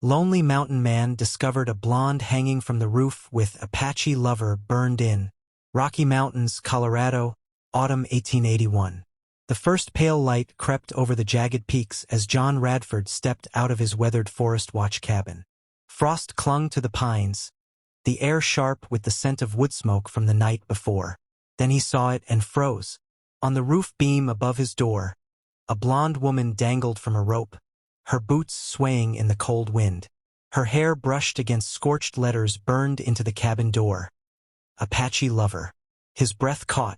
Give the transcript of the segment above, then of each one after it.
Lonely Mountain Man discovered a blonde hanging from the roof with Apache lover burned in. Rocky Mountains, Colorado, autumn 1881. The first pale light crept over the jagged peaks as John Radford stepped out of his weathered Forest Watch cabin. Frost clung to the pines, the air sharp with the scent of wood smoke from the night before. Then he saw it and froze. On the roof beam above his door, a blonde woman dangled from a rope, her boots swaying in the cold wind. Her hair brushed against scorched letters burned into the cabin door. Apache lover. His breath caught.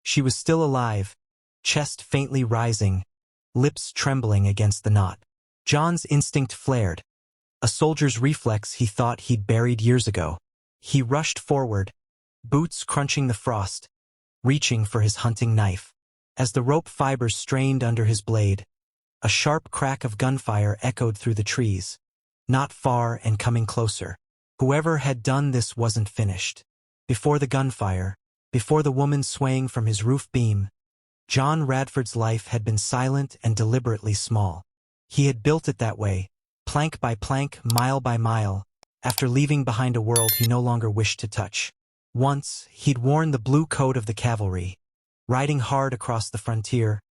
She was still alive, chest faintly rising, lips trembling against the knot. John's instinct flared. A soldier's reflex he thought he'd buried years ago. He rushed forward, boots crunching the frost, reaching for his hunting knife. As the rope fibers strained under his blade, a sharp crack of gunfire echoed through the trees. Not far and coming closer. Whoever had done this wasn't finished. Before the gunfire, before the woman swaying from his roof beam, John Radford's life had been silent and deliberately small. He had built it that way, plank by plank, mile by mile, after leaving behind a world he no longer wished to touch. Once, he'd worn the blue coat of the cavalry, riding hard across the frontier,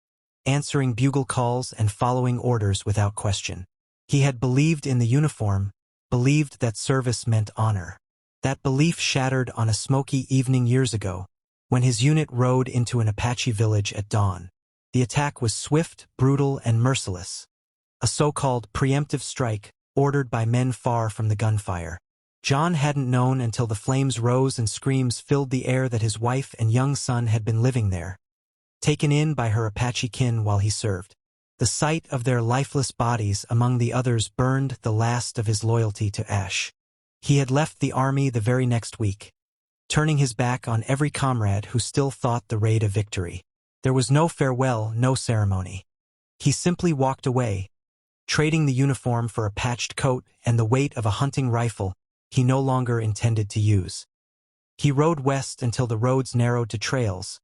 answering bugle calls and following orders without question. He had believed in the uniform, believed that service meant honor. That belief shattered on a smoky evening years ago, when his unit rode into an Apache village at dawn. The attack was swift, brutal, and merciless. A so-called preemptive strike, ordered by men far from the gunfire. John hadn't known until the flames rose and screams filled the air that his wife and young son had been living there, taken in by her Apache kin while he served. The sight of their lifeless bodies among the others burned the last of his loyalty to ash. He had left the army the very next week, turning his back on every comrade who still thought the raid a victory. There was no farewell, no ceremony. He simply walked away, trading the uniform for a patched coat and the weight of a hunting rifle he no longer intended to use. He rode west until the roads narrowed to trails,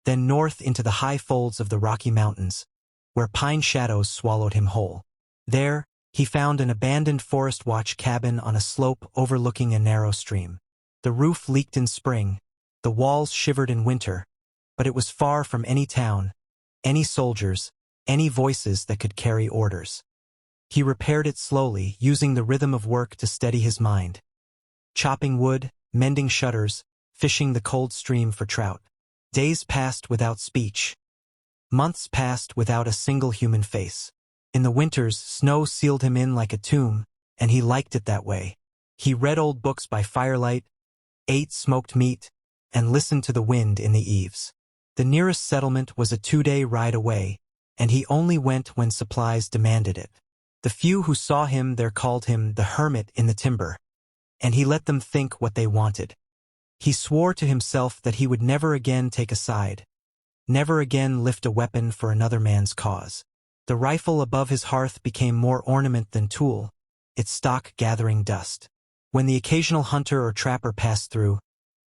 then north into the high folds of the Rocky Mountains, where pine shadows swallowed him whole. There, he found an abandoned Forest Watch cabin on a slope overlooking a narrow stream. The roof leaked in spring, the walls shivered in winter, but it was far from any town, any soldiers, any voices that could carry orders. He repaired it slowly, using the rhythm of work to steady his mind. Chopping wood, mending shutters, fishing the cold stream for trout. Days passed without speech. Months passed without a single human face. In the winters, snow sealed him in like a tomb, and he liked it that way. He read old books by firelight, ate smoked meat, and listened to the wind in the eaves. The nearest settlement was a 2-day ride away, and he only went when supplies demanded it. The few who saw him there called him the hermit in the timber, and he let them think what they wanted. He swore to himself that he would never again take a side, never again lift a weapon for another man's cause. The rifle above his hearth became more ornament than tool, its stock gathering dust. When the occasional hunter or trapper passed through,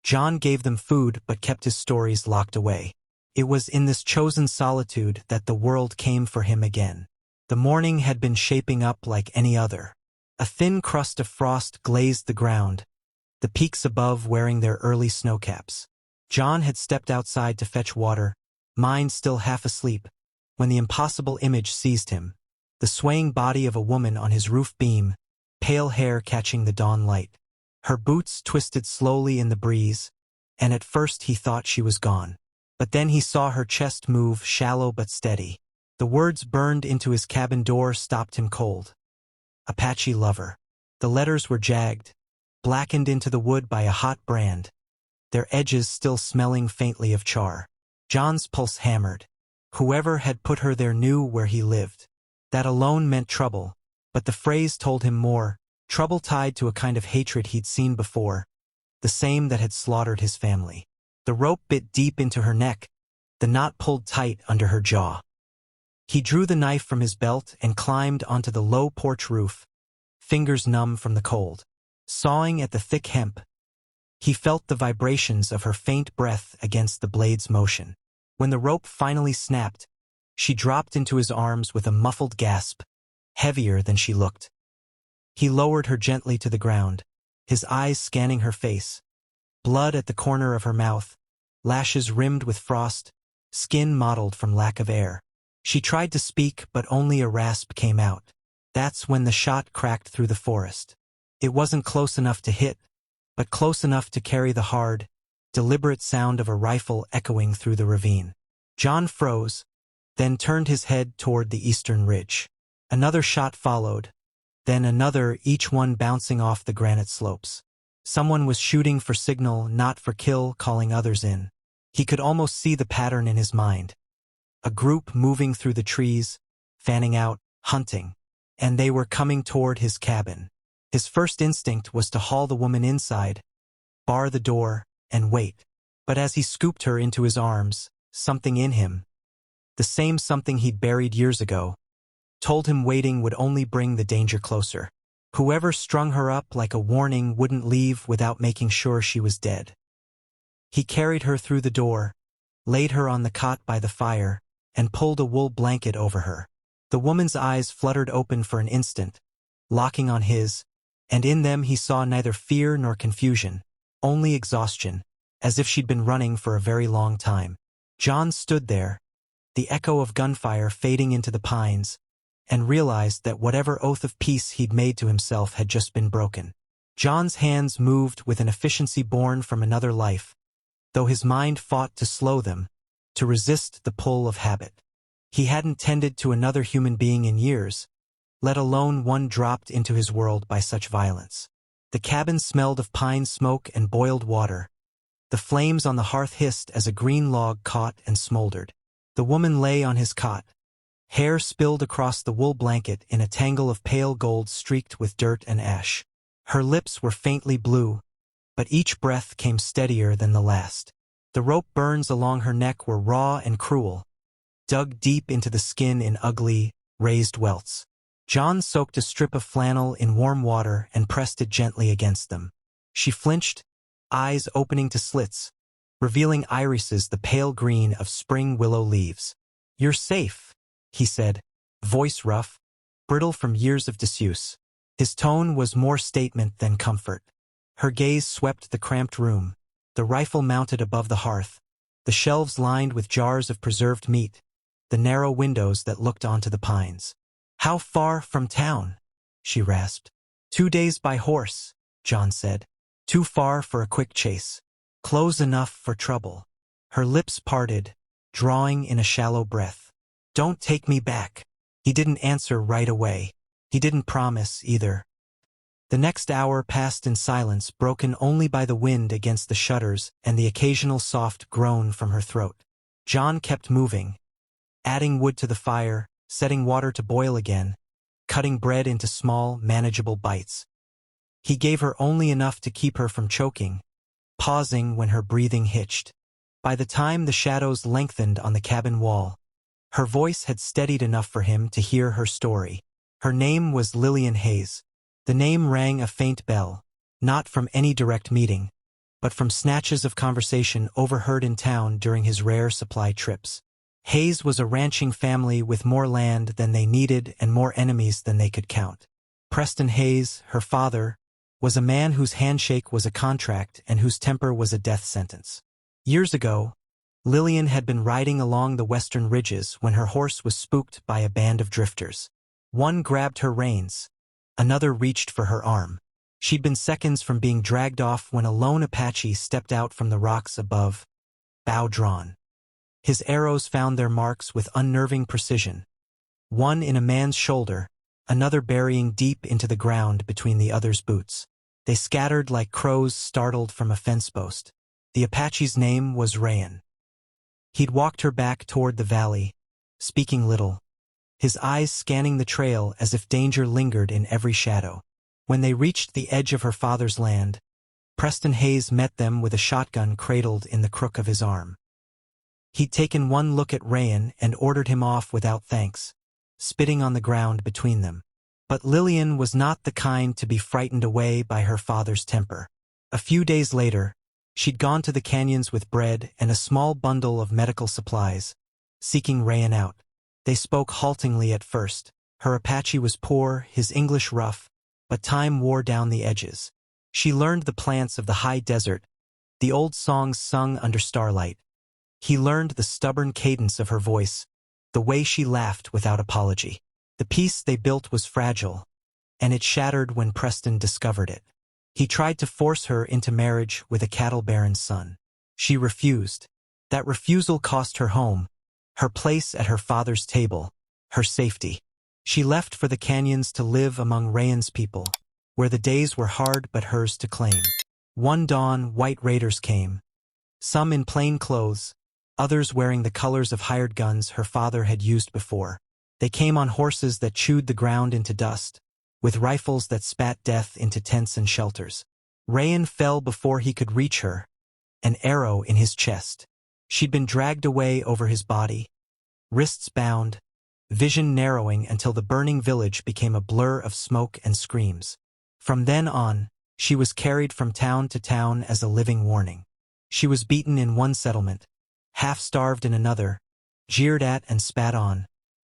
John gave them food but kept his stories locked away. It was in this chosen solitude that the world came for him again. The morning had been shaping up like any other. A thin crust of frost glazed the ground, the peaks above wearing their early snowcaps. John had stepped outside to fetch water, mind still half asleep, when the impossible image seized him. The swaying body of a woman on his roof beam, pale hair catching the dawn light. Her boots twisted slowly in the breeze, and at first he thought she was gone. But then he saw her chest move, shallow but steady. The words burned into his cabin door stopped him cold. Apache lover. The letters were jagged, blackened into the wood by a hot brand, their edges still smelling faintly of char. John's pulse hammered. Whoever had put her there knew where he lived. That alone meant trouble, but the phrase told him more, trouble tied to a kind of hatred he'd seen before, the same that had slaughtered his family. The rope bit deep into her neck, the knot pulled tight under her jaw. He drew the knife from his belt and climbed onto the low porch roof, fingers numb from the cold. Sawing at the thick hemp, he felt the vibrations of her faint breath against the blade's motion. When the rope finally snapped, she dropped into his arms with a muffled gasp, heavier than she looked. He lowered her gently to the ground, his eyes scanning her face. Blood at the corner of her mouth, lashes rimmed with frost, skin mottled from lack of air. She tried to speak, but only a rasp came out. That's when the shot cracked through the forest. It wasn't close enough to hit, but close enough to carry the hard, deliberate sound of a rifle echoing through the ravine. John froze, then turned his head toward the eastern ridge. Another shot followed, then another, each one bouncing off the granite slopes. Someone was shooting for signal, not for kill, calling others in. He could almost see the pattern in his mind. A group moving through the trees, fanning out, hunting. And they were coming toward his cabin. His first instinct was to haul the woman inside, bar the door, and wait. But as he scooped her into his arms, something in him, the same something he'd buried years ago, told him waiting would only bring the danger closer. Whoever strung her up like a warning wouldn't leave without making sure she was dead. He carried her through the door, laid her on the cot by the fire, and pulled a wool blanket over her. The woman's eyes fluttered open for an instant, locking on his, and in them he saw neither fear nor confusion, only exhaustion, as if she'd been running for a very long time. John stood there, the echo of gunfire fading into the pines, and realized that whatever oath of peace he'd made to himself had just been broken. John's hands moved with an efficiency born from another life, though his mind fought to slow them, to resist the pull of habit. He hadn't tended to another human being in years, let alone one dropped into his world by such violence. The cabin smelled of pine smoke and boiled water. The flames on the hearth hissed as a green log caught and smoldered. The woman lay on his cot, hair spilled across the wool blanket in a tangle of pale gold streaked with dirt and ash. Her lips were faintly blue, but each breath came steadier than the last. The rope burns along her neck were raw and cruel, dug deep into the skin in ugly, raised welts. John soaked a strip of flannel in warm water and pressed it gently against them. She flinched, eyes opening to slits, revealing irises the pale green of spring willow leaves. "You're safe," he said, voice rough, brittle from years of disuse. His tone was more statement than comfort. Her gaze swept the cramped room, the rifle mounted above the hearth, the shelves lined with jars of preserved meat, the narrow windows that looked onto the pines. "How far from town?" she rasped. 2 days by horse," John said. "Too far for a quick chase. Close enough for trouble." Her lips parted, drawing in a shallow breath. "Don't take me back." He didn't answer right away. He didn't promise either. The next hour passed in silence, broken only by the wind against the shutters and the occasional soft groan from her throat. John kept moving, adding wood to the fire, setting water to boil again, cutting bread into small, manageable bites. He gave her only enough to keep her from choking, pausing when her breathing hitched. By the time the shadows lengthened on the cabin wall, her voice had steadied enough for him to hear her story. Her name was Lillian Hayes. The name rang a faint bell, not from any direct meeting, but from snatches of conversation overheard in town during his rare supply trips. Hayes was a ranching family with more land than they needed and more enemies than they could count. Preston Hayes, her father, was a man whose handshake was a contract and whose temper was a death sentence. Years ago, Lillian had been riding along the western ridges when her horse was spooked by a band of drifters. One grabbed her reins, another reached for her arm. She'd been seconds from being dragged off when a lone Apache stepped out from the rocks above, bow drawn. His arrows found their marks with unnerving precision, one in a man's shoulder, another burying deep into the ground between the other's boots. They scattered like crows startled from a fence post. The Apache's name was Rayan. He'd walked her back toward the valley, speaking little, his eyes scanning the trail as if danger lingered in every shadow. When they reached the edge of her father's land, Preston Hayes met them with a shotgun cradled in the crook of his arm. He'd taken one look at Rayan and ordered him off without thanks, spitting on the ground between them. But Lillian was not the kind to be frightened away by her father's temper. A few days later, she'd gone to the canyons with bread and a small bundle of medical supplies, seeking Rayan out. They spoke haltingly at first. Her Apache was poor, his English rough, but time wore down the edges. She learned the plants of the high desert, the old songs sung under starlight. He learned the stubborn cadence of her voice, the way she laughed without apology. The peace they built was fragile, and it shattered when Preston discovered it. He tried to force her into marriage with a cattle baron's son. She refused. That refusal cost her home, her place at her father's table, her safety. She left for the canyons to live among Rayan's people, where the days were hard but hers to claim. One dawn, white raiders came, some in plain clothes, others wearing the colors of hired guns her father had used before. They came on horses that chewed the ground into dust, with rifles that spat death into tents and shelters. Rayan fell before he could reach her, an arrow in his chest. She'd been dragged away over his body, wrists bound, vision narrowing until the burning village became a blur of smoke and screams. From then on, she was carried from town to town as a living warning. She was beaten in one settlement, half-starved in another, jeered at and spat on,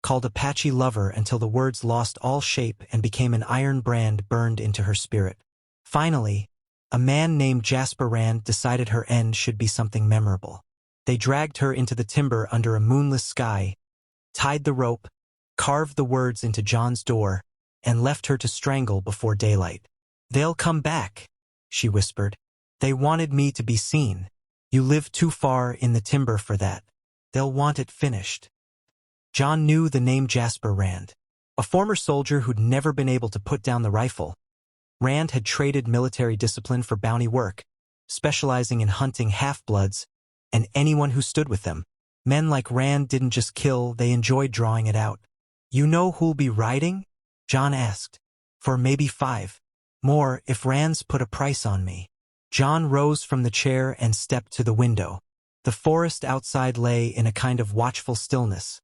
called Apache lover until the words lost all shape and became an iron brand burned into her spirit. Finally, a man named Jasper Rand decided her end should be something memorable. They dragged her into the timber under a moonless sky, tied the rope, carved the words into John's door, and left her to strangle before daylight. "They'll come back," she whispered. "They wanted me to be seen. You live too far in the timber for that. They'll want it finished." John knew the name Jasper Rand. A former soldier who'd never been able to put down the rifle, Rand had traded military discipline for bounty work, specializing in hunting half-bloods and anyone who stood with them. Men like Rand didn't just kill, they enjoyed drawing it out. "You know who'll be riding?" John asked. "For maybe 5 more if Rand's put a price on me." John rose from the chair and stepped to the window. The forest outside lay in a kind of watchful stillness,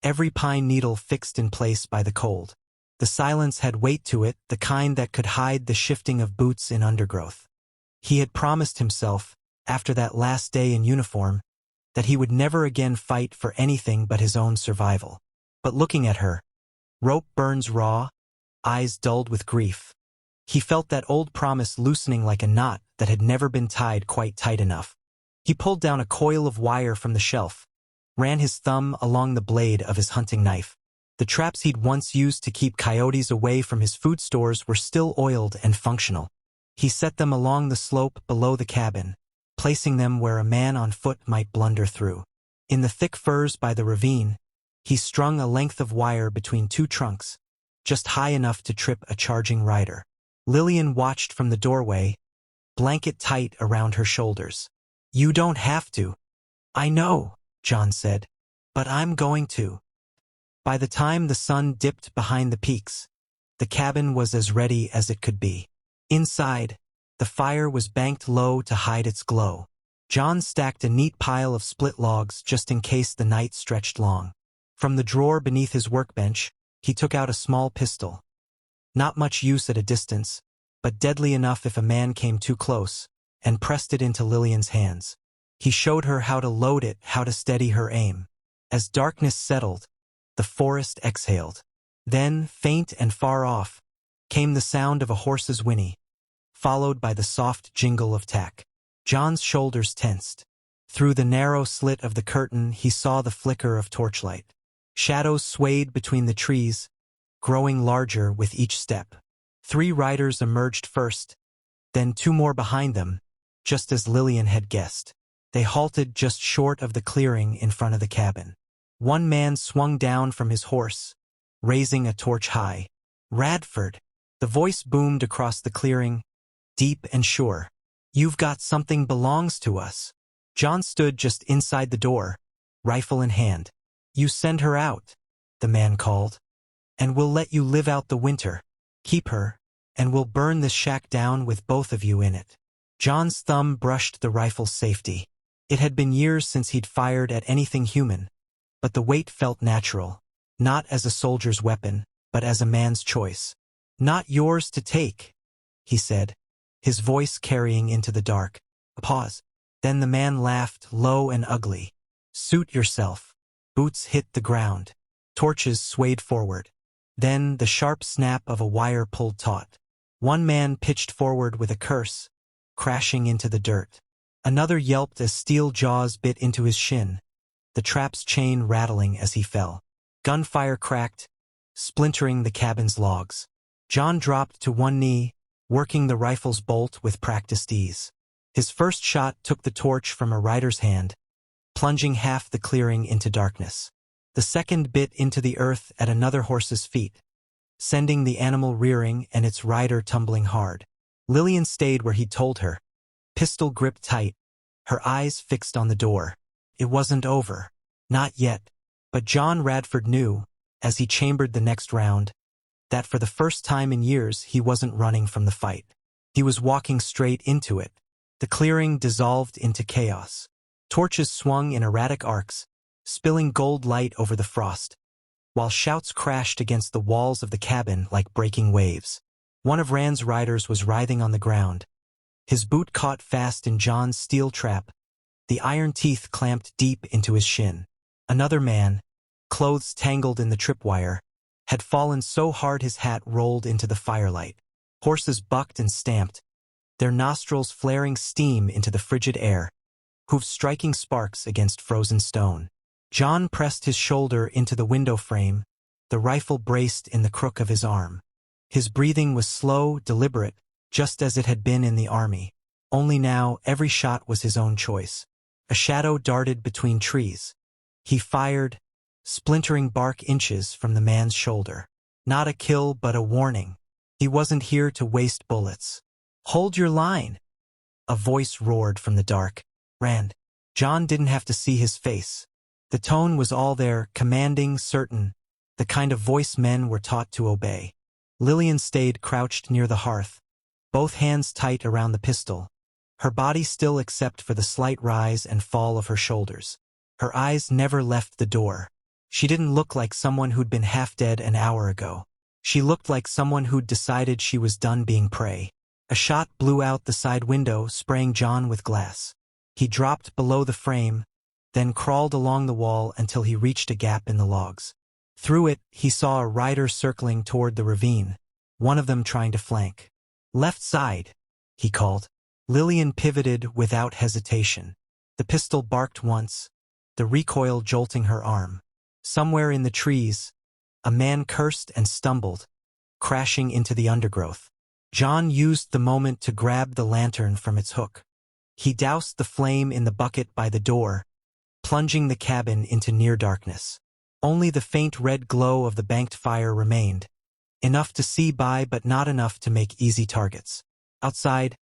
every pine needle fixed in place by the cold. The silence had weight to it, the kind that could hide the shifting of boots in undergrowth. He had promised himself, after that last day in uniform, that he would never again fight for anything but his own survival. But looking at her, rope burns raw, eyes dulled with grief, he felt that old promise loosening like a knot that had never been tied quite tight enough. He pulled down a coil of wire from the shelf, ran his thumb along the blade of his hunting knife. The traps he'd once used to keep coyotes away from his food stores were still oiled and functional. He set them along the slope below the cabin, placing them where a man on foot might blunder through. In the thick firs by the ravine, he strung a length of wire between 2 trunks, just high enough to trip a charging rider. Lillian watched from the doorway, blanket tight around her shoulders. "You don't have to." "I know," John said, "but I'm going to." By the time the sun dipped behind the peaks, the cabin was as ready as it could be. Inside, the fire was banked low to hide its glow. John stacked a neat pile of split logs just in case the night stretched long. From the drawer beneath his workbench, he took out a small pistol. Not much use at a distance, but deadly enough if a man came too close, and pressed it into Lillian's hands. He showed her how to load it, how to steady her aim. As darkness settled, the forest exhaled. Then, faint and far off, came the sound of a horse's whinny, followed by the soft jingle of tack. John's shoulders tensed. Through the narrow slit of the curtain he saw the flicker of torchlight. Shadows swayed between the trees, growing larger with each step. 3 riders emerged first, then 2 more behind them, just as Lillian had guessed. They halted just short of the clearing in front of the cabin. One man swung down from his horse, raising a torch high. "Radford," the voice boomed across the clearing, deep and sure. "You've got something belongs to us." John stood just inside the door, rifle in hand. "You send her out," the man called, "and we'll let you live out the winter. Keep her, and we'll burn this shack down with both of you in it." John's thumb brushed the rifle's safety. It had been years since he'd fired at anything human, but the weight felt natural, not as a soldier's weapon, but as a man's choice. "Not yours to take," he said, his voice carrying into the dark. A pause. Then the man laughed, low and ugly. "Suit yourself." Boots hit the ground. Torches swayed forward. Then the sharp snap of a wire pulled taut. One man pitched forward with a curse, crashing into the dirt. Another yelped as steel jaws bit into his shin, the trap's chain rattling as he fell. Gunfire cracked, splintering the cabin's logs. John dropped to one knee, working the rifle's bolt with practiced ease. His first shot took the torch from a rider's hand, plunging half the clearing into darkness. The second bit into the earth at another horse's feet, sending the animal rearing and its rider tumbling hard. Lillian stayed where he'd told her, pistol gripped tight, her eyes fixed on the door. It wasn't over. Not yet. But John Radford knew, as he chambered the next round, that for the first time in years he wasn't running from the fight. He was walking straight into it. The clearing dissolved into chaos. Torches swung in erratic arcs, spilling gold light over the frost, while shouts crashed against the walls of the cabin like breaking waves. One of Rand's riders was writhing on the ground. His boot caught fast in John's steel trap, the iron teeth clamped deep into his shin. Another man, clothes tangled in the tripwire, had fallen so hard his hat rolled into the firelight. Horses bucked and stamped, their nostrils flaring steam into the frigid air, hooves striking sparks against frozen stone. John pressed his shoulder into the window frame, the rifle braced in the crook of his arm. His breathing was slow, deliberate, just as it had been in the army. Only now, every shot was his own choice. A shadow darted between trees. He fired, splintering bark inches from the man's shoulder. Not a kill, but a warning. He wasn't here to waste bullets. "Hold your line!" A voice roared from the dark. Rand. John didn't have to see his face. The tone was all there, commanding, certain, the kind of voice men were taught to obey. Lillian stayed crouched near the hearth, both hands tight around the pistol, her body still except for the slight rise and fall of her shoulders. Her eyes never left the door. She didn't look like someone who'd been half dead an hour ago. She looked like someone who'd decided she was done being prey. A shot blew out the side window, spraying John with glass. He dropped below the frame, then crawled along the wall until he reached a gap in the logs. Through it, he saw a rider circling toward the ravine, one of them trying to flank. "Left side," he called. Lillian pivoted without hesitation. The pistol barked once, the recoil jolting her arm. Somewhere in the trees, a man cursed and stumbled, crashing into the undergrowth. John used the moment to grab the lantern from its hook. He doused the flame in the bucket by the door, plunging the cabin into near darkness. Only the faint red glow of the banked fire remained, enough to see by but not enough to make easy targets. Outside,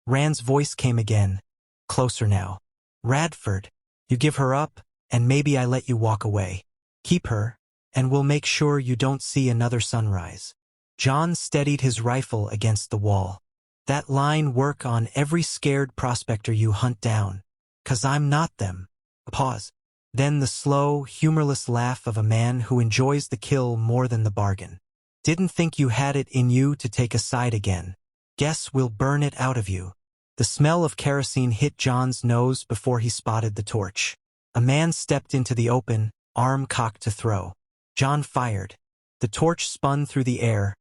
Rand's voice came again, closer now. "Radford, you give her up, and maybe I let you walk away. Keep her, and we'll make sure you don't see another sunrise." John steadied his rifle against the wall. "That line work on every scared prospector you hunt down, 'cause I'm not them." A pause. Then the slow, humorless laugh of a man who enjoys the kill more than the bargain. "Didn't think you had it in you to take a side again. Guess we'll burn it out of you." The smell of kerosene hit John's nose before he spotted the torch. A man stepped into the open, arm cocked to throw. John fired. The torch spun through the air,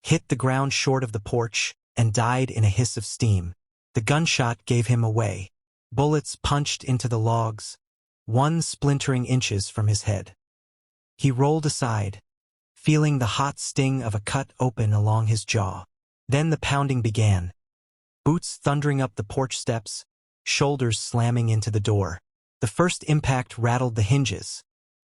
hit the ground short of the porch, and died in a hiss of steam. The gunshot gave him away. Bullets punched into the logs, one splintering inches from his head. He rolled aside, feeling the hot sting of a cut open along his jaw. Then the pounding began. Boots thundering up the porch steps, shoulders slamming into the door. The first impact rattled the hinges.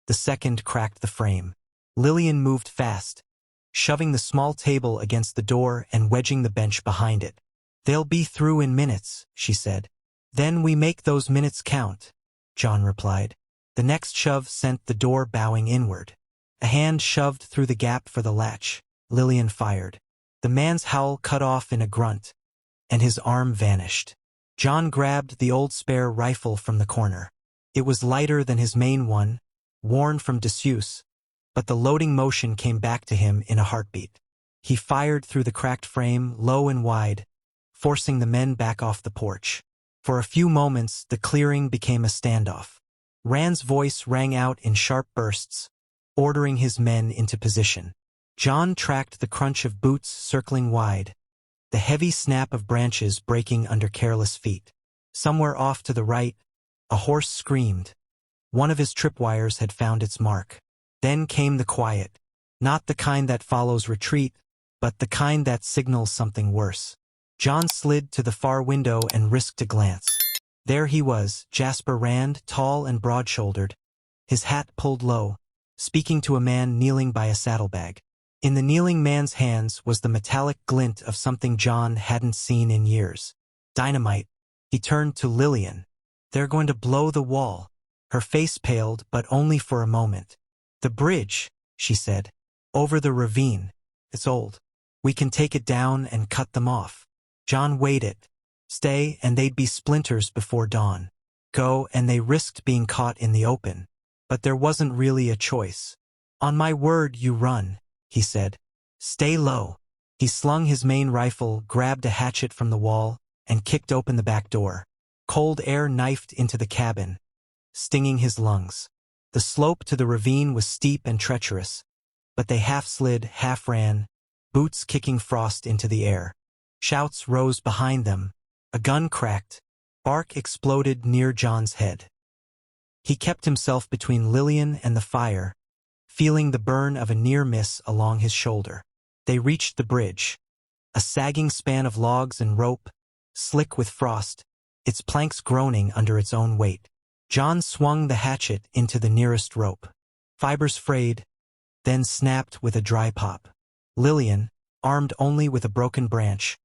The second cracked the frame. Lillian moved fast, shoving the small table against the door and wedging the bench behind it. "They'll be through in minutes," she said. "Then we make those minutes count," John replied. The next shove sent the door bowing inward. A hand shoved through the gap for the latch. Lillian fired. The man's howl cut off in a grunt, and his arm vanished. John grabbed the old spare rifle from the corner. It was lighter than his main one, worn from disuse, but the loading motion came back to him in a heartbeat. He fired through the cracked frame, low and wide, forcing the men back off the porch. For a few moments, the clearing became a standoff. Rand's voice rang out in sharp bursts, ordering his men into position. John tracked the crunch of boots circling wide, the heavy snap of branches breaking under careless feet. Somewhere off to the right, a horse screamed. One of his tripwires had found its mark. Then came the quiet, not the kind that follows retreat, but the kind that signals something worse. John slid to the far window and risked a glance. There he was, Jasper Rand, tall and broad-shouldered, his hat pulled low, speaking to a man kneeling by a saddlebag. In the kneeling man's hands was the metallic glint of something John hadn't seen in years. Dynamite. He turned to Lillian. "They're going to blow the wall." Her face paled, but only for a moment. "The bridge," she said. "Over the ravine. It's old. We can take it down and cut them off." John waited. Stay, and they'd be splinters before dawn. Go, and they risked being caught in the open. But there wasn't really a choice. "On my word, you run," he said. "Stay low." He slung his main rifle, grabbed a hatchet from the wall, and kicked open the back door. Cold air knifed into the cabin, stinging his lungs. The slope to the ravine was steep and treacherous, but they half slid, half ran, boots kicking frost into the air. Shouts rose behind them. A gun cracked. Bark exploded near John's head. He kept himself between Lillian and the fire, feeling the burn of a near miss along his shoulder. They reached the bridge. A sagging span of logs and rope, slick with frost, its planks groaning under its own weight. John swung the hatchet into the nearest rope. Fibers frayed, then snapped with a dry pop. Lillian, armed only with a broken branch,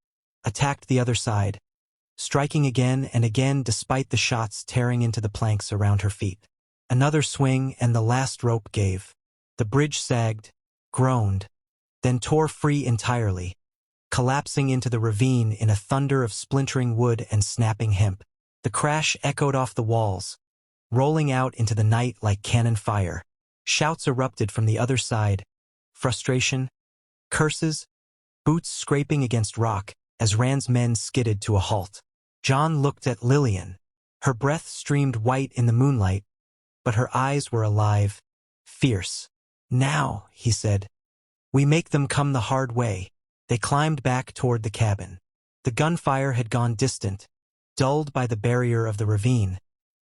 attacked the other side, striking again and again despite the shots tearing into the planks around her feet. Another swing and the last rope gave. The bridge sagged, groaned, then tore free entirely, collapsing into the ravine in a thunder of splintering wood and snapping hemp. The crash echoed off the walls, rolling out into the night like cannon fire. Shouts erupted from the other side, frustration, curses, boots scraping against rock as Rand's men skidded to a halt. John looked at Lillian. Her breath streamed white in the moonlight, but her eyes were alive, fierce. "Now," he said, "we make them come the hard way." They climbed back toward the cabin. The gunfire had gone distant, dulled by the barrier of the ravine,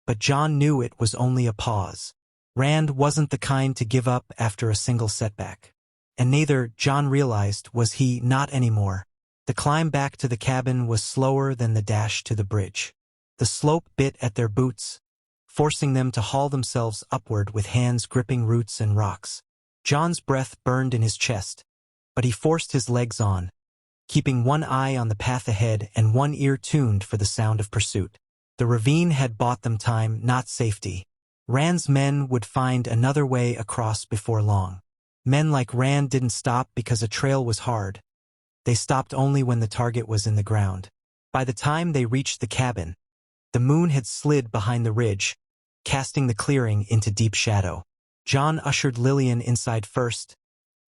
but John knew it was only a pause. Rand wasn't the kind to give up after a single setback. And neither, John realized, was he not anymore. The climb back to the cabin was slower than the dash to the bridge. The slope bit at their boots, forcing them to haul themselves upward with hands gripping roots and rocks. John's breath burned in his chest, but he forced his legs on, keeping one eye on the path ahead and one ear tuned for the sound of pursuit. The ravine had bought them time, not safety. Rand's men would find another way across before long. Men like Rand didn't stop because a trail was hard. They stopped only when the target was in the ground. By the time they reached the cabin, the moon had slid behind the ridge, casting the clearing into deep shadow. John ushered Lillian inside first,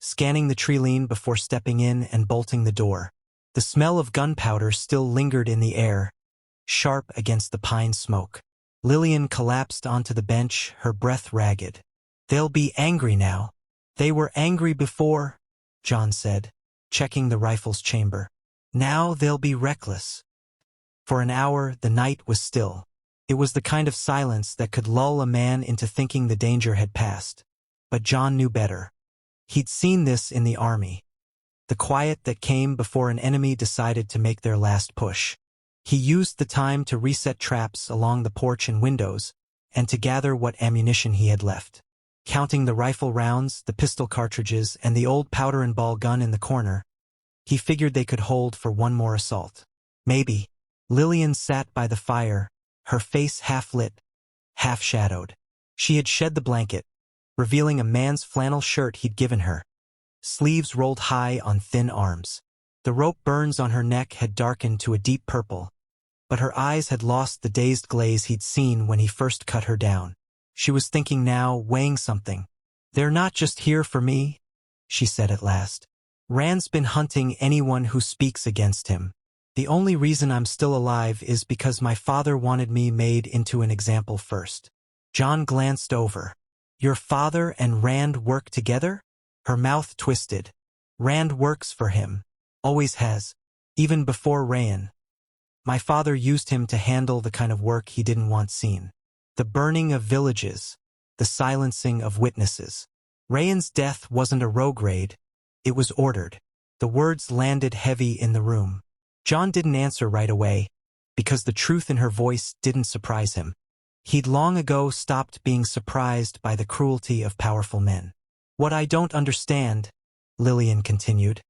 scanning the treeline before stepping in and bolting the door. The smell of gunpowder still lingered in the air, sharp against the pine smoke. Lillian collapsed onto the bench, her breath ragged. "They'll be angry now." "They were angry before," John said, checking the rifle's chamber. "Now they'll be reckless." For an hour, the night was still. It was the kind of silence that could lull a man into thinking the danger had passed. But John knew better. He'd seen this in the army. The quiet that came before an enemy decided to make their last push. He used the time to reset traps along the porch and windows, and to gather what ammunition he had left. Counting the rifle rounds, the pistol cartridges, and the old powder and ball gun in the corner, he figured they could hold for one more assault. Maybe. Lillian sat by the fire, her face half-lit, half-shadowed. She had shed the blanket, revealing a man's flannel shirt he'd given her, sleeves rolled high on thin arms. The rope burns on her neck had darkened to a deep purple, but her eyes had lost the dazed glaze he'd seen when he first cut her down. She was thinking now, weighing something. "They're not just here for me," she said at last. "Rand's been hunting anyone who speaks against him. The only reason I'm still alive is because my father wanted me made into an example first." John glanced over. "Your father and Rand work together?" Her mouth twisted. "Rand works for him. Always has. even before Rayan. My father used him to handle the kind of work he didn't want seen. The burning of villages, the silencing of witnesses. Rayan's death wasn't a rogue raid, it was ordered. The words landed heavy in the room. John didn't answer right away, because the truth in her voice didn't surprise him. He'd long ago stopped being surprised by the cruelty of powerful men. What I don't understand, Lillian continued,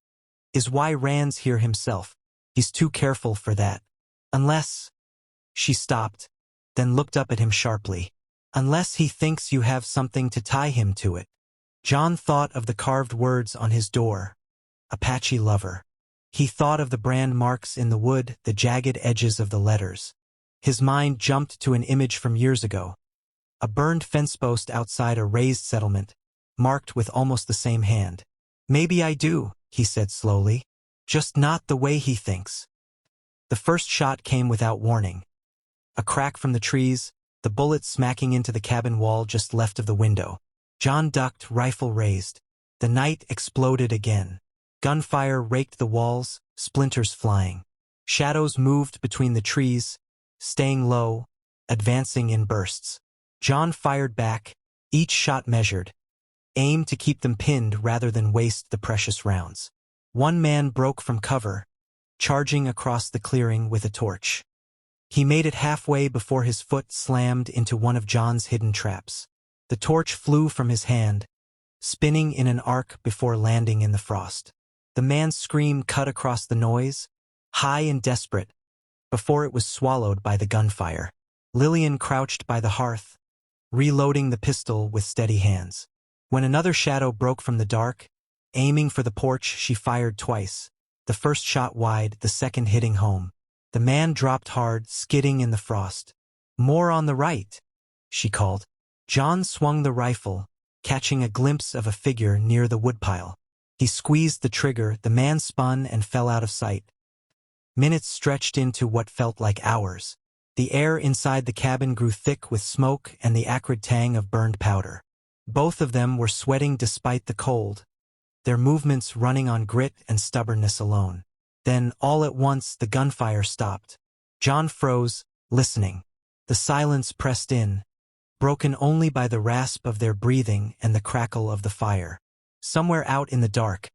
is why Rand's here himself. He's too careful for that. Unless... She stopped, then looked up at him sharply. Unless he thinks you have something to tie him to it. John thought of the carved words on his door. Apache lover. He thought of the brand marks in the wood, the jagged edges of the letters. His mind jumped to an image from years ago. A burned fence post outside a raised settlement, marked with almost the same hand. Maybe I do, he said slowly. Just not the way he thinks. The first shot came without warning. A crack from the trees, the bullet smacking into the cabin wall just left of the window. John ducked, rifle raised. The night exploded again. Gunfire raked the walls, splinters flying. Shadows moved between the trees, staying low, advancing in bursts. John fired back, each shot measured, aimed to keep them pinned rather than waste the precious rounds. One man broke from cover, charging across the clearing with a torch. He made it halfway before his foot slammed into one of John's hidden traps. The torch flew from his hand, spinning in an arc before landing in the frost. The man's scream cut across the noise, high and desperate, before it was swallowed by the gunfire. Lillian crouched by the hearth, reloading the pistol with steady hands. When another shadow broke from the dark, aiming for the porch, she fired twice. The first shot wide, the second hitting home. The man dropped hard, skidding in the frost. More on the right, she called. John swung the rifle, catching a glimpse of a figure near the woodpile. He squeezed the trigger, the man spun and fell out of sight. Minutes stretched into what felt like hours. The air inside the cabin grew thick with smoke and the acrid tang of burned powder. Both of them were sweating despite the cold, their movements running on grit and stubbornness alone. Then, all at once, the gunfire stopped. John froze, listening. The silence pressed in, broken only by the rasp of their breathing and the crackle of the fire. Somewhere out in the dark,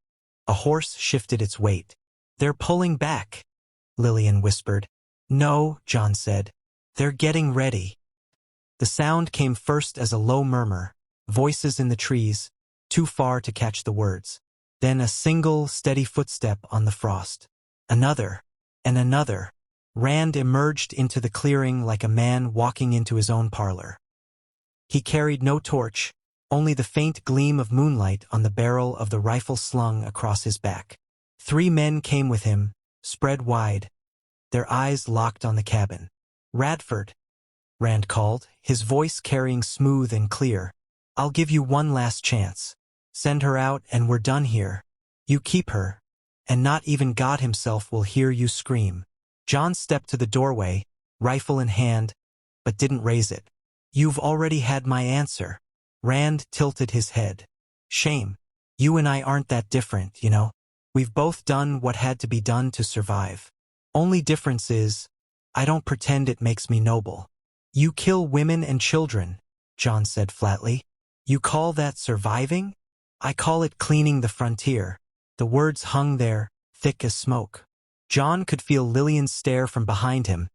a horse shifted its weight. "They're pulling back," Lillian whispered. "No," John said. "They're getting ready." The sound came first as a low murmur, voices in the trees, too far to catch the words. Then a single, steady footstep on the frost. Another, and another. Rand emerged into the clearing like a man walking into his own parlor. He carried no torch, only the faint gleam of moonlight on the barrel of the rifle slung across his back. 3 men came with him, spread wide, their eyes locked on the cabin. "Radford," Rand called, his voice carrying smooth and clear. "I'll give you one last chance. Send her out and we're done here. You keep her, and not even God himself will hear you scream." John stepped to the doorway, rifle in hand, but didn't raise it. "You've already had my answer." Rand tilted his head. "Shame. You and I aren't that different, you know. We've both done what had to be done to survive. Only difference is, I don't pretend it makes me noble." "You kill women and children," John said flatly. "You call that surviving? I call it cleaning the frontier." The words hung there, thick as smoke. John could feel Lillian's stare from behind him,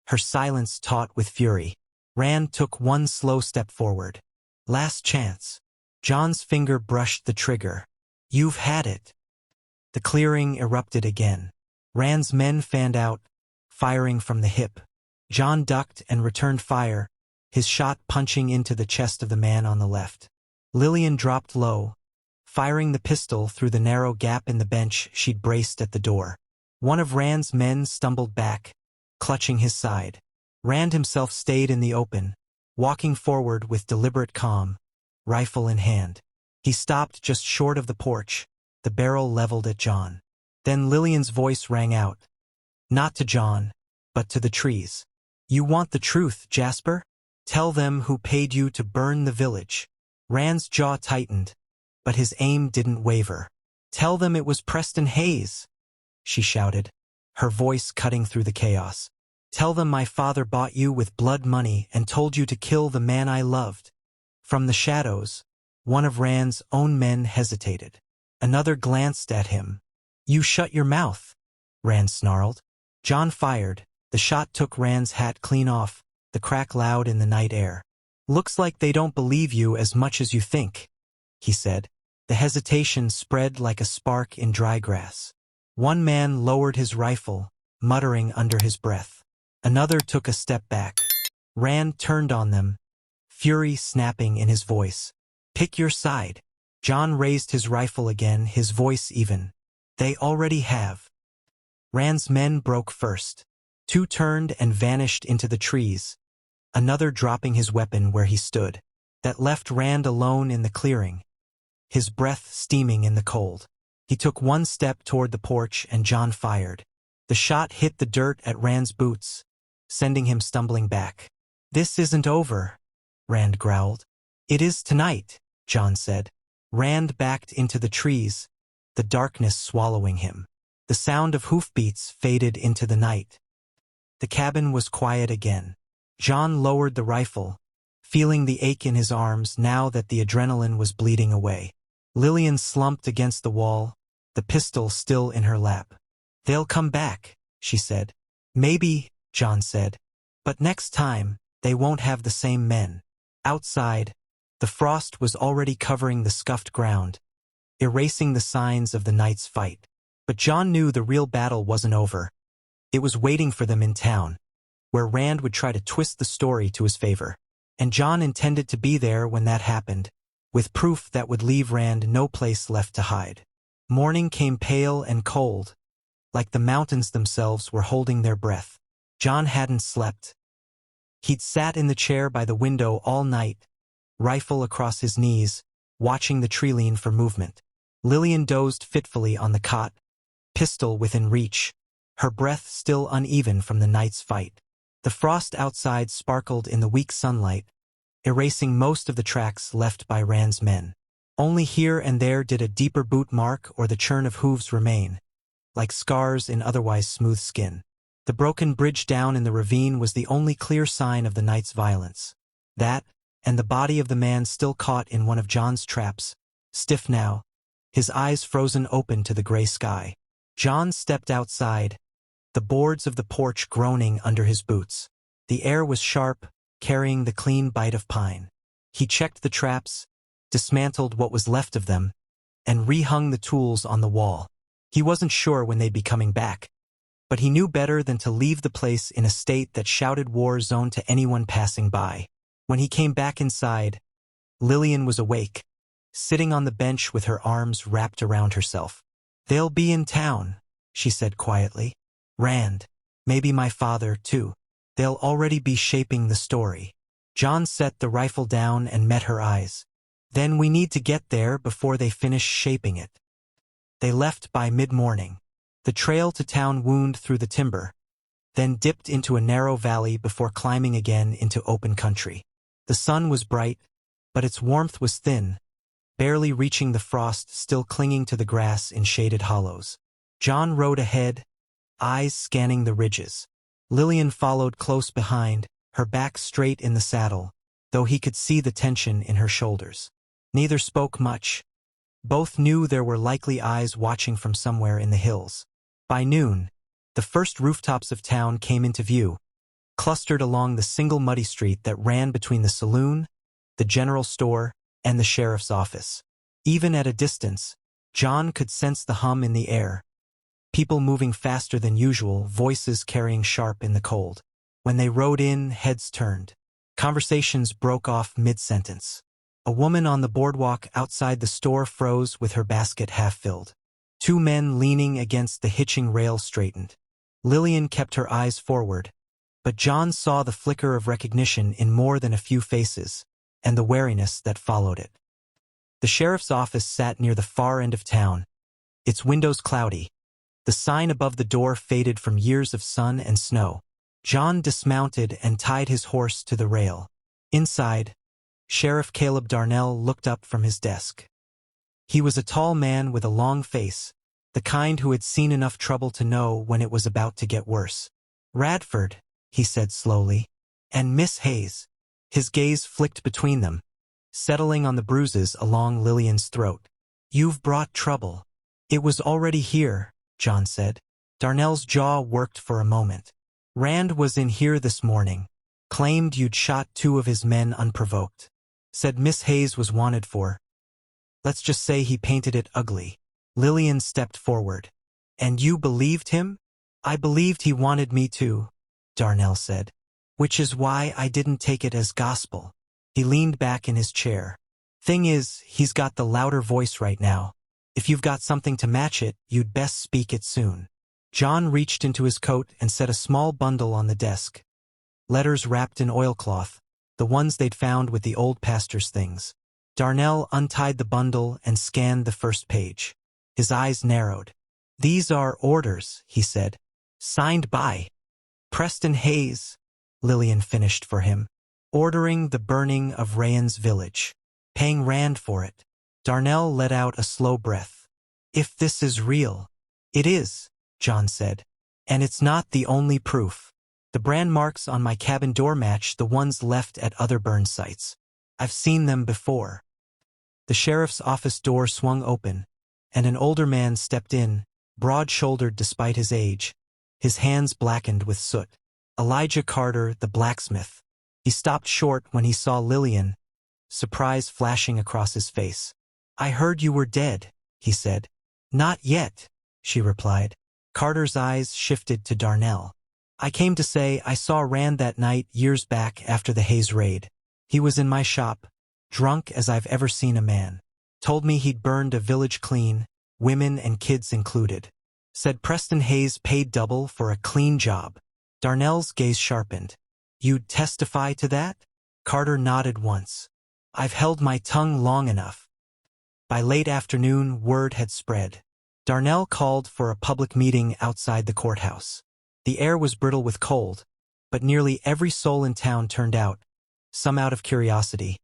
her silence taut with fury. Rand took one slow step forward. "Last chance." John's finger brushed the trigger. "You've had it." The clearing erupted again. Rand's men fanned out, firing from the hip. John ducked and returned fire, his shot punching into the chest of the man on the left. Lillian dropped low, firing the pistol through the narrow gap in the bench she'd braced at the door. One of Rand's men stumbled back, clutching his side. Rand himself stayed in the open, walking forward with deliberate calm, rifle in hand. He stopped just short of the porch, the barrel leveled at John. Then Lillian's voice rang out. Not to John, but to the trees. "You want the truth, Jasper? Tell them who paid you to burn the village." Rand's jaw tightened, but his aim didn't waver. "Tell them it was Preston Hayes," she shouted. her voice cutting through the chaos. "Tell them my father bought you with blood money and told you to kill the man I loved." From the shadows, one of Rand's own men hesitated. Another glanced at him. "You shut your mouth," Rand snarled. John fired. The shot took Rand's hat clean off, the crack loud in the night air. "Looks like they don't believe you as much as you think," he said. The hesitation spread like a spark in dry grass. One man lowered his rifle, muttering under his breath. Another took a step back. Rand turned on them, fury snapping in his voice. "Pick your side." John raised his rifle again, his voice even. "They already have." Rand's men broke first. Two turned and vanished into the trees, another dropping his weapon where he stood. That left Rand alone in the clearing, his breath steaming in the cold. He took one step toward the porch and John fired. The shot hit the dirt at Rand's boots, sending him stumbling back. "This isn't over," Rand growled. "It is tonight," John said. Rand backed into the trees, the darkness swallowing him. The sound of hoofbeats faded into the night. The cabin was quiet again. John lowered the rifle, feeling the ache in his arms now that the adrenaline was bleeding away. Lillian slumped against the wall, the pistol still in her lap. "They'll come back," she said. "Maybe," John said. "But next time, they won't have the same men." Outside, the frost was already covering the scuffed ground, erasing the signs of the night's fight. But John knew the real battle wasn't over. It was waiting for them in town, where Rand would try to twist the story to his favor. And John intended to be there when that happened, with proof that would leave Rand no place left to hide. Morning came pale and cold, like the mountains themselves were holding their breath. John hadn't slept. He'd sat in the chair by the window all night, rifle across his knees, watching the tree lean for movement. Lillian dozed fitfully on the cot, pistol within reach, her breath still uneven from the night's fight. The frost outside sparkled in the weak sunlight, erasing most of the tracks left by Rand's men. Only here and there did a deeper boot mark or the churn of hooves remain, like scars in otherwise smooth skin. The broken bridge down in the ravine was the only clear sign of the night's violence. That, and the body of the man still caught in one of John's traps, stiff now, his eyes frozen open to the gray sky. John stepped outside, the boards of the porch groaning under his boots. The air was sharp, carrying the clean bite of pine. He checked the traps, dismantled what was left of them, and rehung the tools on the wall. He wasn't sure when they'd be coming back, but he knew better than to leave the place in a state that shouted war zone to anyone passing by. When he came back inside, Lillian was awake, sitting on the bench with her arms wrapped around herself. "They'll be in town," she said quietly. "Rand, maybe my father, too. They'll already be shaping the story." John set the rifle down and met her eyes. "Then we need to get there before they finish shaping it." They left by mid-morning. The trail to town wound through the timber, then dipped into a narrow valley before climbing again into open country. The sun was bright, but its warmth was thin, barely reaching the frost still clinging to the grass in shaded hollows. John rode ahead, eyes scanning the ridges. Lillian followed close behind, her back straight in the saddle, though he could see the tension in her shoulders. Neither spoke much. Both knew there were likely eyes watching from somewhere in the hills. By noon, the first rooftops of town came into view, clustered along the single muddy street that ran between the saloon, the general store, and the sheriff's office. Even at a distance, John could sense the hum in the air. People moving faster than usual, voices carrying sharp in the cold. When they rode in, heads turned. Conversations broke off mid-sentence. A woman on the boardwalk outside the store froze with her basket half-filled. Two men leaning against the hitching rail straightened. Lillian kept her eyes forward, but John saw the flicker of recognition in more than a few faces, and the wariness that followed it. The sheriff's office sat near the far end of town, its windows cloudy. The sign above the door faded from years of sun and snow. John dismounted and tied his horse to the rail. Inside, Sheriff Caleb Darnell looked up from his desk. He was a tall man with a long face, the kind who had seen enough trouble to know when it was about to get worse. "Radford," he said slowly, "and Miss Hayes." His gaze flicked between them, settling on the bruises along Lillian's throat. "You've brought trouble." "It was already here," John said. Darnell's jaw worked for a moment. "Rand was in here this morning. Claimed you'd shot 2 of his men unprovoked. Said Miss Hayes was wanted for. Let's just say he painted it ugly." Lillian stepped forward. "And you believed him?" "I believed he wanted me to," Darnell said. "Which is why I didn't take it as gospel." He leaned back in his chair. "Thing is, he's got the louder voice right now. If you've got something to match it, you'd best speak it soon." John reached into his coat and set a small bundle on the desk. Letters wrapped in oilcloth, the ones they'd found with the old pastor's things. Darnell untied the bundle and scanned the first page. His eyes narrowed. "These are orders," he said. "Signed by Preston Hayes," Lillian finished for him. "Ordering the burning of Rayan's village. Paying Rand for it." Darnell let out a slow breath. "If this is real." "It is," John said. "And it's not the only proof. The brand marks on my cabin door match the ones left at other burn sites. I've seen them before." The sheriff's office door swung open, and an older man stepped in, broad-shouldered despite his age, his hands blackened with soot. Elijah Carter, the blacksmith. He stopped short when he saw Lillian, surprise flashing across his face. "I heard you were dead," he said. "Not yet," she replied. Carter's eyes shifted to Darnell. "I came to say I saw Rand that night years back after the Hayes raid. He was in my shop, drunk as I've ever seen a man. Told me he'd burned a village clean, women and kids included. Said Preston Hayes paid double for a clean job." Darnell's gaze sharpened. "You'd testify to that?" Carter nodded once. "I've held my tongue long enough." By late afternoon, word had spread. Darnell called for a public meeting outside the courthouse. The air was brittle with cold, but nearly every soul in town turned out, some out of curiosity,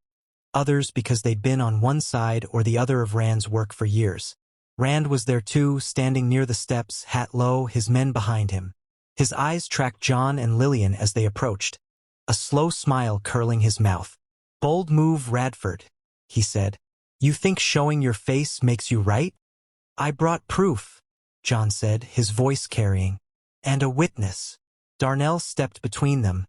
others because they'd been on one side or the other of Rand's work for years. Rand was there too, standing near the steps, hat low, his men behind him. His eyes tracked John and Lillian as they approached, a slow smile curling his mouth. "Bold move, Radford," he said. "You think showing your face makes you right?" "I brought proof," John said, his voice carrying. "And a witness." Darnell stepped between them,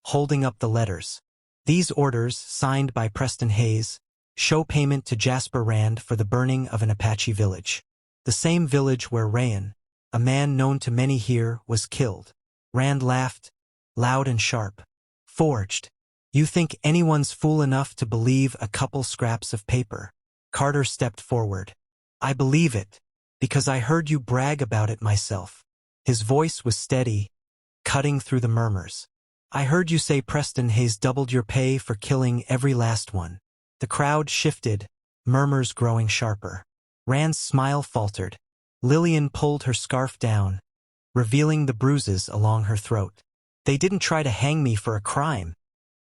holding up the letters. "These orders, signed by Preston Hayes, show payment to Jasper Rand for the burning of an Apache village. The same village where Rayan, a man known to many here, was killed." Rand laughed, loud and sharp. "Forged. You think anyone's fool enough to believe a couple scraps of paper?" Carter stepped forward. "I believe it, because I heard you brag about it myself." His voice was steady, cutting through the murmurs. "I heard you say Preston Hayes doubled your pay for killing every last one." The crowd shifted, murmurs growing sharper. Rand's smile faltered. Lillian pulled her scarf down, revealing the bruises along her throat. "They didn't try to hang me for a crime,"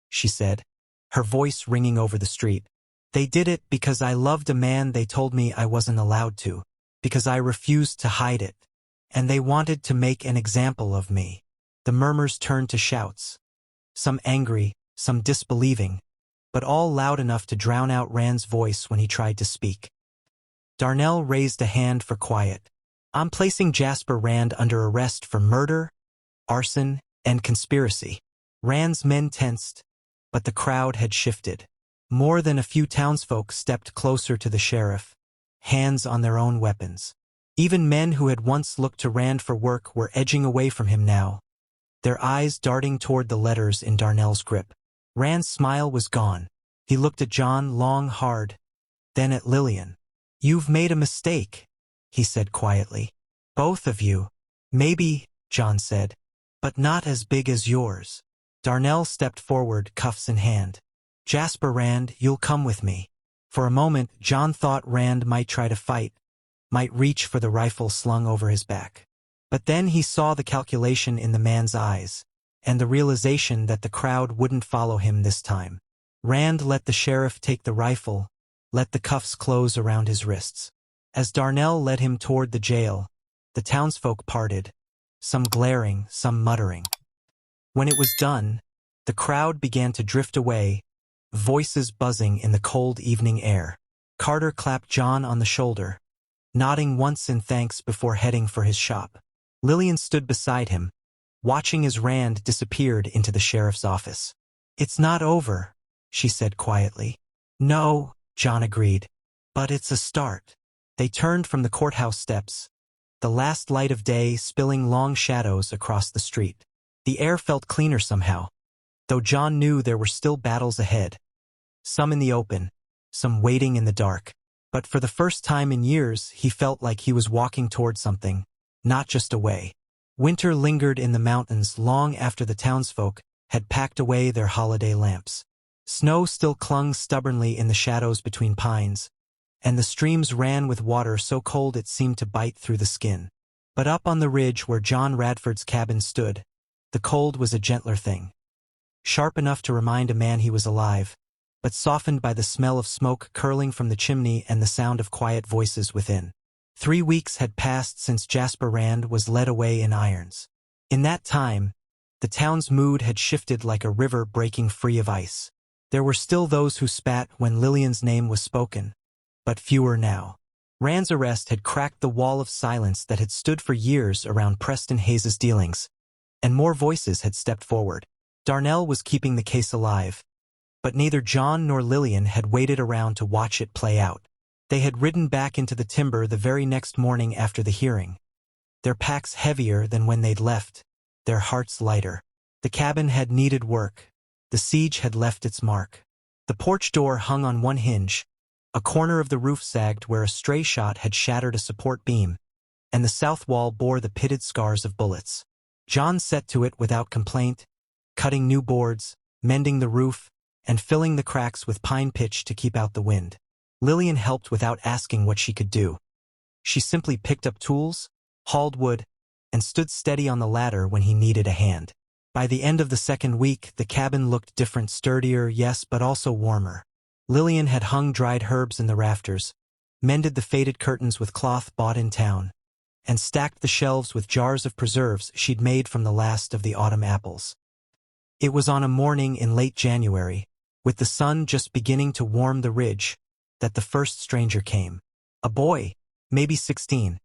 she said, her voice ringing over the street. "They did it because I loved a man they told me I wasn't allowed to, because I refused to hide it. And they wanted to make an example of me." The murmurs turned to shouts, some angry, some disbelieving, but all loud enough to drown out Rand's voice when he tried to speak. Darnell raised a hand for quiet. "I'm placing Jasper Rand under arrest for murder, arson, and conspiracy." Rand's men tensed, but the crowd had shifted. More than a few townsfolk stepped closer to the sheriff, hands on their own weapons. Even men who had once looked to Rand for work were edging away from him now, their eyes darting toward the letters in Darnell's grip. Rand's smile was gone. He looked at John long, hard, then at Lillian. "You've made a mistake," he said quietly. "Both of you." "Maybe," John said, "but not as big as yours." Darnell stepped forward, cuffs in hand. "Jasper Rand, you'll come with me." For a moment, John thought Rand might try to fight, might reach for the rifle slung over his back. But then he saw the calculation in the man's eyes, and the realization that the crowd wouldn't follow him this time. Rand let the sheriff take the rifle, let the cuffs close around his wrists. As Darnell led him toward the jail, The townsfolk parted, some glaring, some muttering. When it was done, the crowd began to drift away, voices buzzing in the cold evening air. Carter clapped John on the shoulder, nodding once in thanks before heading for his shop. Lillian stood beside him, watching as Rand disappeared into the sheriff's office. "It's not over," she said quietly. "No," John agreed, "but it's a start." They turned from the courthouse steps, the last light of day spilling long shadows across the street. The air felt cleaner somehow, though John knew there were still battles ahead. Some in the open, some waiting in the dark. But for the first time in years, he felt like he was walking toward something, not just away. Winter lingered in the mountains long after the townsfolk had packed away their holiday lamps. Snow still clung stubbornly in the shadows between pines, and the streams ran with water so cold it seemed to bite through the skin. But up on the ridge where John Radford's cabin stood, the cold was a gentler thing. Sharp enough to remind a man he was alive, but softened by the smell of smoke curling from the chimney and the sound of quiet voices within. 3 weeks had passed since Jasper Rand was led away in irons. In that time, the town's mood had shifted like a river breaking free of ice. There were still those who spat when Lillian's name was spoken, but fewer now. Rand's arrest had cracked the wall of silence that had stood for years around Preston Hayes's dealings, and more voices had stepped forward. Darnell was keeping the case alive, but neither John nor Lillian had waited around to watch it play out. They had ridden back into the timber the very next morning after the hearing, their packs heavier than when they'd left, their hearts lighter. The cabin had needed work. The siege had left its mark. The porch door hung on one hinge, a corner of the roof sagged where a stray shot had shattered a support beam, and the south wall bore the pitted scars of bullets. John set to it without complaint, cutting new boards, mending the roof, and filling the cracks with pine pitch to keep out the wind. Lillian helped without asking what she could do. She simply picked up tools, hauled wood, and stood steady on the ladder when he needed a hand. By the end of the second week, the cabin looked different, sturdier, yes, but also warmer. Lillian had hung dried herbs in the rafters, mended the faded curtains with cloth bought in town, and stacked the shelves with jars of preserves she'd made from the last of the autumn apples. It was on a morning in late January, with the sun just beginning to warm the ridge, that the first stranger came. A boy, maybe 16,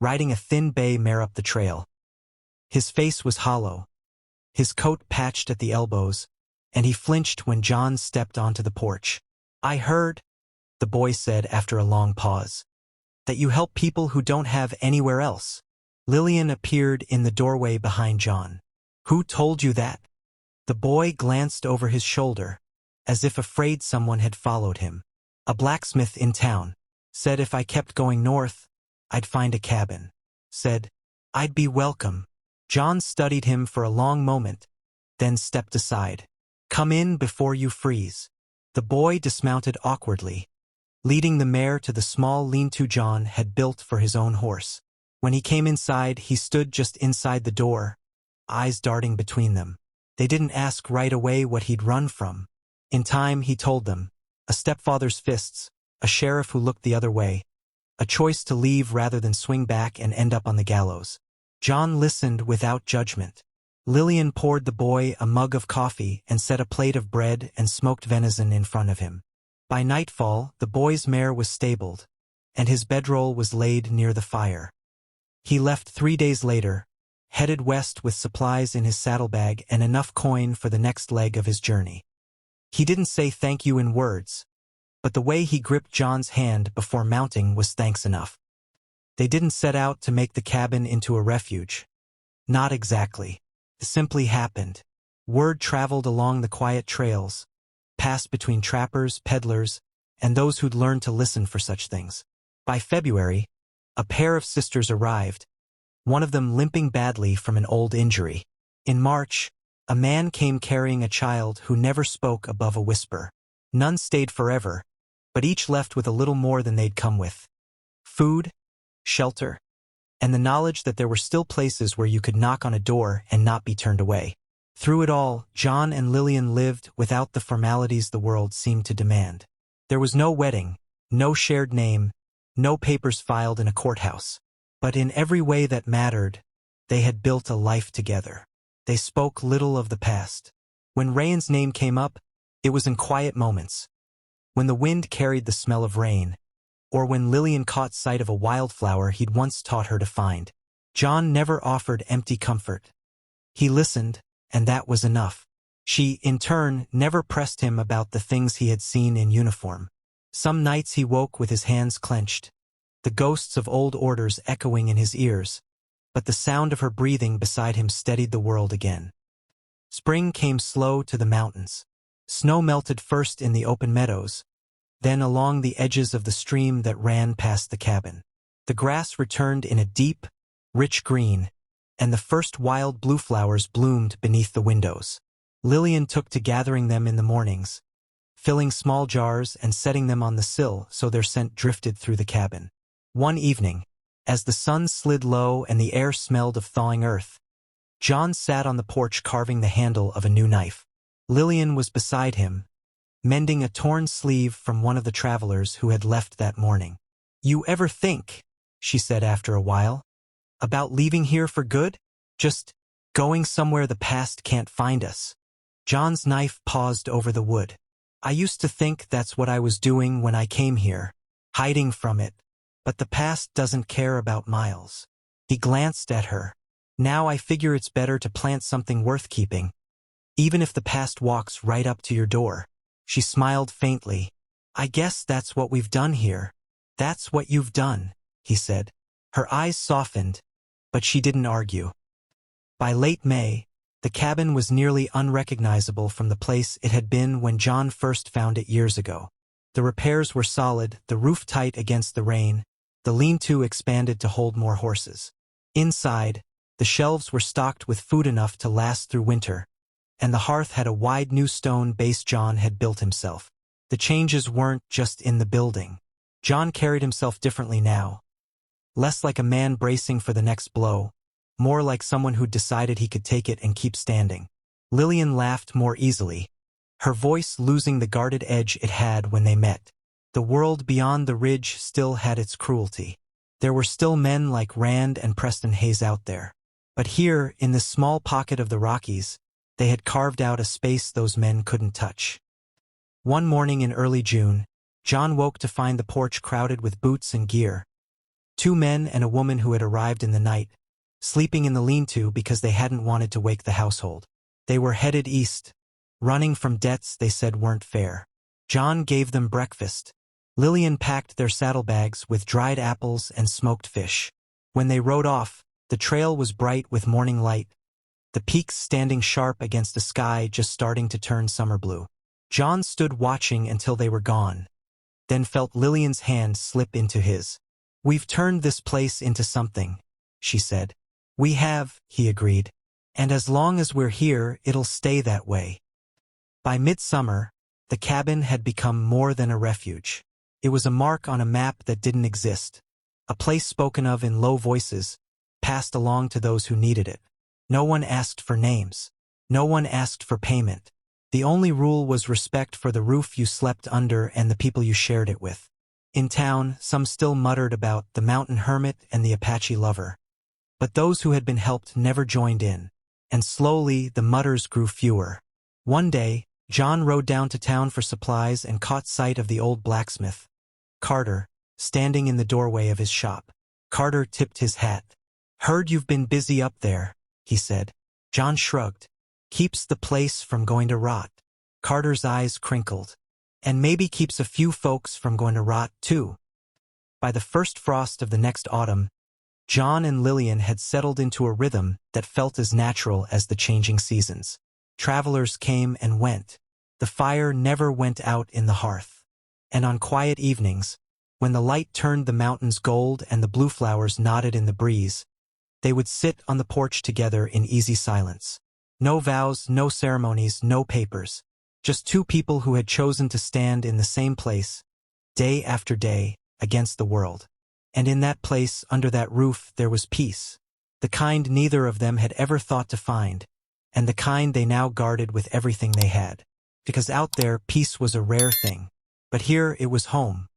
riding a thin bay mare up the trail. His face was hollow, his coat patched at the elbows, and he flinched when John stepped onto the porch. "I heard," the boy said after a long pause, "that you help people who don't have anywhere else." Lillian appeared in the doorway behind John. "Who told you that?" The boy glanced over his shoulder, as if afraid someone had followed him. "A blacksmith in town. Said if I kept going north, I'd find a cabin. Said I'd be welcome." John studied him for a long moment, then stepped aside. "Come in before you freeze." The boy dismounted awkwardly, leading the mare to the small lean-to John had built for his own horse. When he came inside, he stood just inside the door, eyes darting between them. They didn't ask right away what he'd run from. In time, he told them. A stepfather's fists, a sheriff who looked the other way, a choice to leave rather than swing back and end up on the gallows. John listened without judgment. Lillian poured the boy a mug of coffee and set a plate of bread and smoked venison in front of him. By nightfall, the boy's mare was stabled, and his bedroll was laid near the fire. He left 3 days later, headed west with supplies in his saddlebag and enough coin for the next leg of his journey. He didn't say thank you in words, but the way he gripped John's hand before mounting was thanks enough. They didn't set out to make the cabin into a refuge. Not exactly. It simply happened. Word traveled along the quiet trails, passed between trappers, peddlers, and those who'd learned to listen for such things. By February, a pair of sisters arrived, one of them limping badly from an old injury. In March, a man came carrying a child who never spoke above a whisper. None stayed forever, but each left with a little more than they'd come with. Food, shelter, and the knowledge that there were still places where you could knock on a door and not be turned away. Through it all, John and Lillian lived without the formalities the world seemed to demand. There was no wedding, no shared name, no papers filed in a courthouse. But in every way that mattered, they had built a life together. They spoke little of the past. When Rayan's name came up, it was in quiet moments. When the wind carried the smell of rain, or when Lillian caught sight of a wildflower he'd once taught her to find. John never offered empty comfort. He listened, and that was enough. She, in turn, never pressed him about the things he had seen in uniform. Some nights he woke with his hands clenched, the ghosts of old orders echoing in his ears, but the sound of her breathing beside him steadied the world again. Spring came slow to the mountains. Snow melted first in the open meadows, then along the edges of the stream that ran past the cabin. The grass returned in a deep, rich green, and the first wild blue flowers bloomed beneath the windows. Lillian took to gathering them in the mornings, filling small jars and setting them on the sill so their scent drifted through the cabin. One evening, as the sun slid low and the air smelled of thawing earth, John sat on the porch carving the handle of a new knife. Lillian was beside him, mending a torn sleeve from one of the travelers who had left that morning. "You ever think," she said after a while, "about leaving here for good? Just going somewhere the past can't find us?" John's knife paused over the wood. "I used to think that's what I was doing when I came here, hiding from it, but the past doesn't care about miles." He glanced at her. "Now I figure it's better to plant something worth keeping, even if the past walks right up to your door." She smiled faintly. "I guess that's what we've done here." "That's what you've done," he said. Her eyes softened, but she didn't argue. By late May, the cabin was nearly unrecognizable from the place it had been when John first found it years ago. The repairs were solid, the roof tight against the rain, the lean-to expanded to hold more horses. Inside, the shelves were stocked with food enough to last through winter, and the hearth had a wide new stone base John had built himself. The changes weren't just in the building. John carried himself differently now. Less like a man bracing for the next blow, more like someone who'd decided he could take it and keep standing. Lillian laughed more easily, her voice losing the guarded edge it had when they met. The world beyond the ridge still had its cruelty. There were still men like Rand and Preston Hayes out there. But here, in this small pocket of the Rockies, they had carved out a space those men couldn't touch. One morning in early June, John woke to find the porch crowded with boots and gear. 2 men and a woman who had arrived in the night, sleeping in the lean-to because they hadn't wanted to wake the household. They were headed east, running from debts they said weren't fair. John gave them breakfast. Lillian packed their saddlebags with dried apples and smoked fish. When they rode off, the trail was bright with morning light, the peaks standing sharp against a sky just starting to turn summer blue. John stood watching until they were gone, then felt Lillian's hand slip into his. "We've turned this place into something," she said. "We have," he agreed. "And as long as we're here, it'll stay that way." By midsummer, the cabin had become more than a refuge. It was a mark on a map that didn't exist, a place spoken of in low voices, passed along to those who needed it. No one asked for names. No one asked for payment. The only rule was respect for the roof you slept under and the people you shared it with. In town, some still muttered about the mountain hermit and the Apache lover. But those who had been helped never joined in, and slowly the mutters grew fewer. One day, John rode down to town for supplies and caught sight of the old blacksmith, Carter, standing in the doorway of his shop. Carter tipped his hat. "Heard you've been busy up there," he said. John shrugged. "Keeps the place from going to rot." Carter's eyes crinkled. "And maybe keeps a few folks from going to rot, too." By the first frost of the next autumn, John and Lillian had settled into a rhythm that felt as natural as the changing seasons. Travelers came and went. The fire never went out in the hearth. And on quiet evenings, when the light turned the mountains gold and the blue flowers nodded in the breeze, they would sit on the porch together in easy silence. No vows, no ceremonies, no papers. Just 2 people who had chosen to stand in the same place, day after day, against the world. And in that place, under that roof, there was peace. The kind neither of them had ever thought to find, and the kind they now guarded with everything they had. Because out there, peace was a rare thing. But here it was home.